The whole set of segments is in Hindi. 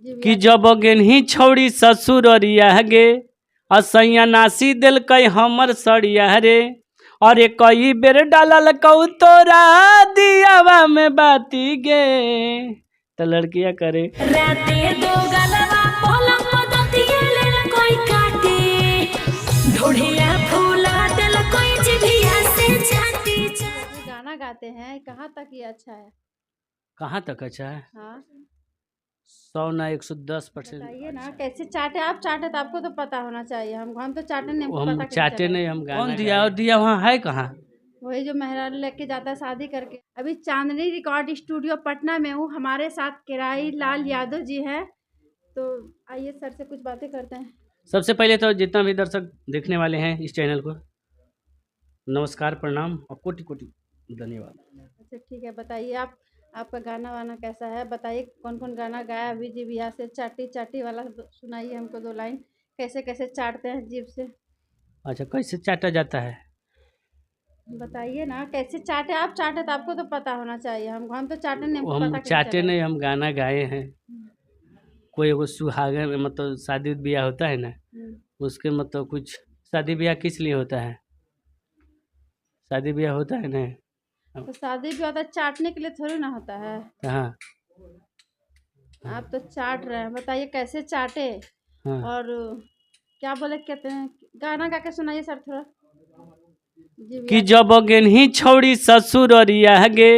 जी कि भैया। जब गेनही छौड़ी ससुररिया गे असैया नासी दिल कई हमर सड़िया रे। और कई बेर डालल कऊ तोरा दियावा में बाती गे। तो लड़कियां करे राते दो गलवा पलंग पर दतिया लेल कोई काटे, ढोढ़िया फूला दिल कोई जिभिया से चाटी जो गाना गाते हैं कहाँ तक ये अच्छा है? कहाँ तक अच्छा है? हाँ 100 ना 110%। बताइए ना कैसे चाटे? आप चाटे तो आपको तो पता होना चाहिए। हम तो चाटे नहीं, हमको हम पता कैसे चाटे चलेगा? नहीं, हम गाना कौन दिया और दिया वहाँ है कहाँ? वही जो मेहरारू लेके जाता है शादी करके। अभी चांदनी रिकॉर्ड स्टूडियो पटना में हूँ, हमारे साथ किराई लाल यादव जी हैं। तो आइए सर से कुछ बातें करते हैं। सबसे पहले तो जितना भी दर्शक देखने वाले हैं इस चैनल को नमस्कार, प्रणाम और कोटि कोटि धन्यवाद। अच्छा ठीक है, बताइए आपका गाना वाना कैसा है? बताइए कौन कौन गाना गाया अभी जी बिहार से? चाटी चाटी वाला सुनाइए हमको 2 लाइन। कैसे कैसे चाटते हैं जीभ से? अच्छा, कैसे चाटा जाता है? बताइए ना कैसे चाटे? आप चाटे तो आपको तो पता होना चाहिए। हम तो चाटे नहीं, हमको हम पता कैसे चाटे चलेगा? नहीं, हम गाना गाए हैं। कोई एगो सुहागन मतलब शादी ब्याह होता है ना, उसके मतलब कुछ शादी ब्याह किस लिए होता है? शादी ब्याह होता है ना। तो शादी भी होता है चाटने के लिए थोड़ी ना होता है। हाँ आप तो चाट रहे हैं, बताइए कैसे चाटे? हाँ। और क्या बोले कहते हैं, गाना गा के सुनाइए सर थोड़ा। जी कि भैया। जब गेनही छौड़ी ससुररिया गे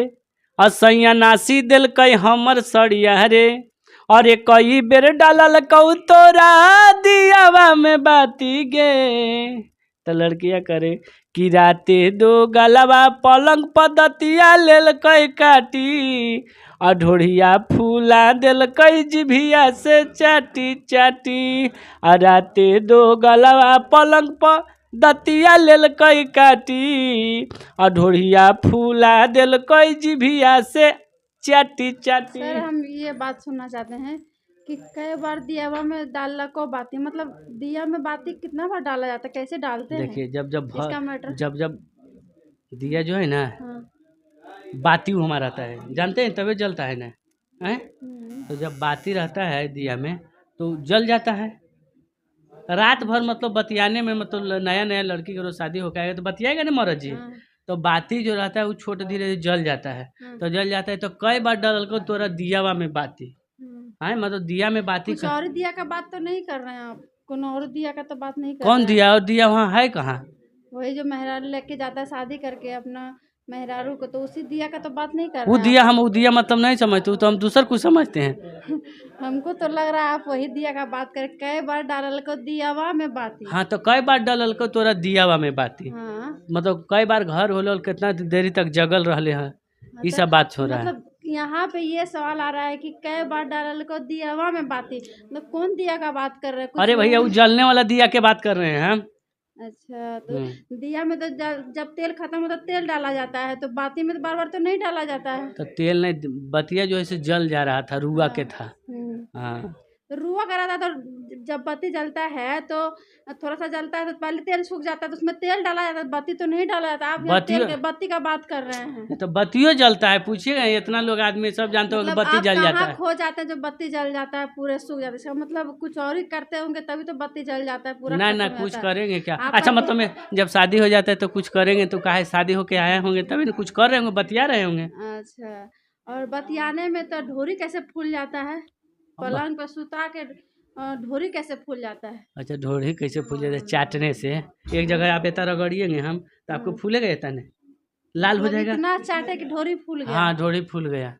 असैया नासी दिल कई हमर सड़िया रे। और कई बेर डालल कऊ तोरा दियावा में बाती गे। तो लड़कियां करे कि राते दो गलवा पलंग पदतिया लेल कई काटी। और ढोढ़िया फूला दिल कई जिभिया से चाटी चाटी। और राते दो गलवा पलंग पर दतिया लेल कई काटी। और ढोढ़िया फूला दिल कई जिभिया से चाटी चाटी। सर हम ये बात सुनना चाहते हैं कि कई बार दियावा में डालना को बाती, मतलब दिया में बाती कितना बार डाला जाता है, कैसे डालते हैं? देखिए इसका मैटर। जब दिया जो है ना हाँ। बाती हुआ रहता है, जानते हैं तभी जलता है ना है? हम्म। तो जब बाती रहता है दिया में तो जल जाता है। रात भर मतलब बतियाने में, मतलब नया नया लड़की के रोज शादी होकर आएगा तो बतियाएगा ना मरद जी। हाँ। तो बाती जो रहता है वो छोटे धीरे धीरे जल जाता है। हाँ। तो जल जाता है तो कई बार डल को तोरा दियावा में बाती है, मतलब दिया में बाती कुछ और दिया का बात तो नहीं कर रहे हैं आप? कौन और दिया का तो बात नहीं कर कौन रहे हैं? दिया और दिया वहाँ है कहाँ? वही जो मेहरारू लेके जाता है शादी करके अपना मेहरारू को, तो उसी दिया का तो बात नहीं कर वो रहे हैं दिया हम वो दिया मतलब नहीं समझते, वो तो हम दूसर कुछ समझते हैं। आप? हमको तो लग रहा है आप वही दिया का बात करें। कई बार डालल को दियावा में बाती। हाँ तो कई बार डलल को तोरा दियावा में बाती, हाँ। मतलब कई बार घर होल कितना देरी तक जगल रहले हैं, ये सब बात हो रहा है। मतलब यहाँ पे ये सवाल आ रहा है कि कई बार डालल को दियावा में बाती, मतलब कौन दिया का बात कर रहे हैं? कुछ अरे भैया वो जलने वाला दिया के बात कर रहे हैं हम। अच्छा तो दिया में तो जब तेल खत्म होता है तेल डाला जाता है, तो बाती में तो बार बार तो नहीं डाला जाता है। तो तेल नहीं, बतिया जो है जल जा रहा था, रुआ के था। हाँ तो रुआ करा था, तो जब बत्ती जलता है तो थोड़ा सा जलता है तो पहले तेल सूख जाता है, तो उसमें तेल डाला जाता है, बत्ती तो नहीं डाला जाता। आप यहाँ बत्ती का बात कर रहे हैं। तो बत्तियों जलता है, पूछिएगा इतना लोग आदमी सब जानते हो कि मतलब बत्ती आप जल जाता कहाँ है। खो जाते हैं जो बत्ती जल जाता है पूरे सूख जाता है? इसका मतलब कुछ और ही करते होंगे तभी तो बत्ती जल जाता है पूरा। ना खत्म ना हो कुछ जाता है। करेंगे क्या? आप अच्छा पर- मतलब में जब शादी हो जाता है तो कुछ करेंगे, तो काहे शादी होके आए होंगे तभी ना कुछ कर रहे होंगे, बतिया रहे होंगे। अच्छा, और बतियाने में तो ढोरी कैसे फूल जाता है? पलंग पर सुता के ढोरी कैसे फूल जाता है? अच्छा ढोढ़ी कैसे फूल जाता है? चाटने से। एक जगह आप इतना रगड़िएंगे हम तो आपको फूलेगा इतना, लाल हो मतलब जाएगा। इतना चाटे कि ढोरी फूल गया। हाँ ढोढ़ी फूल गया।